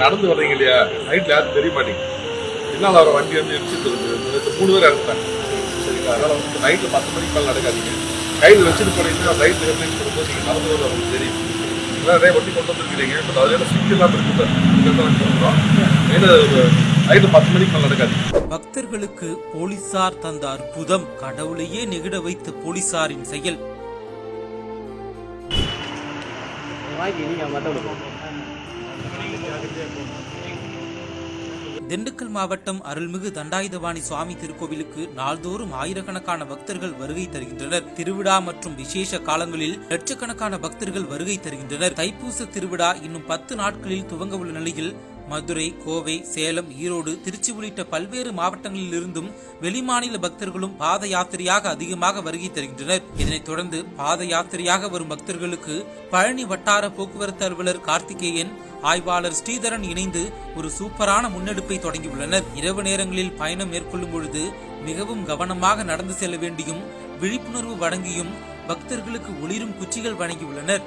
நடந்து வர்றீங்க இல்லையா, நைட்ல யாரும் தெரிய மாட்டேங்குது. என்னால் அவரை வண்டி வந்து இடிச்சுட்டு இருக்கு, 3 பேர் இறந்துட்டாங்க. சரிங்களா, அதனால வந்து நைட்டு 10 மணிக்கு மேலே நடக்காதீங்க. கையில் வச்சுட்டு போனீங்கன்னா ரைட் ஹெல்மெட் கொடுக்கும்போது நீங்கள் நடந்து வர அவங்களுக்கு தெரியும். நிறைய வண்டி கொண்டு வந்துருக்கிறீங்க, பட் அதோட சிக்கல் இல்லாமல் இருக்குது. நைட்டு 10 மணிக்கு மேலே நடக்காதீங்க. பக்தர்களுக்கு போலீசார் தந்த அற்புதம், கடவுளையே நெகிட வைத்த போலீசாரின் செயல். திண்டுக்கல் மாவட்டம் அருள்மிகு தண்டாயுதபாணி சுவாமி திருக்கோவிலுக்கு நாள்தோறும் ஆயிரக்கணக்கான பக்தர்கள் வருகை தருகின்றனர். திருவிழா மற்றும் விசேஷ காலங்களில் லட்சக்கணக்கான பக்தர்கள் வருகை தருகின்றனர். தைப்பூச திருவிழா இன்னும் 10 நாட்களில் துவங்க உள்ள நிலையில் மதுரை, கோவை, சேலம், ஈரோடு, திருச்சி உள்ளிட்ட பல்வேறு மாவட்டங்களில் இருந்தும் வெளிமாநில பக்தர்களும் பாத யாத்திரையாக அதிகமாக வருகை தருகின்றனர். இதனைத் தொடர்ந்து பாத யாத்திரையாக வரும் பக்தர்களுக்கு பழனி வட்டார போக்குவரத்து அலுவலர் கார்த்திகேயன், ஆய்வாளர் ஸ்ரீதரன் இணைந்து ஒரு சூப்பரான முன்னெடுப்பை தொடங்கியுள்ளனர். இரவு நேரங்களில் பயணம் மேற்கொள்ளும் பொழுது மிகவும் கவனமாக நடந்து செல்ல வேண்டியும் விழிப்புணர்வு வழங்கியும் பக்தர்களுக்கு ஒளிரும் குச்சிகள் வழங்கியுள்ளனர்.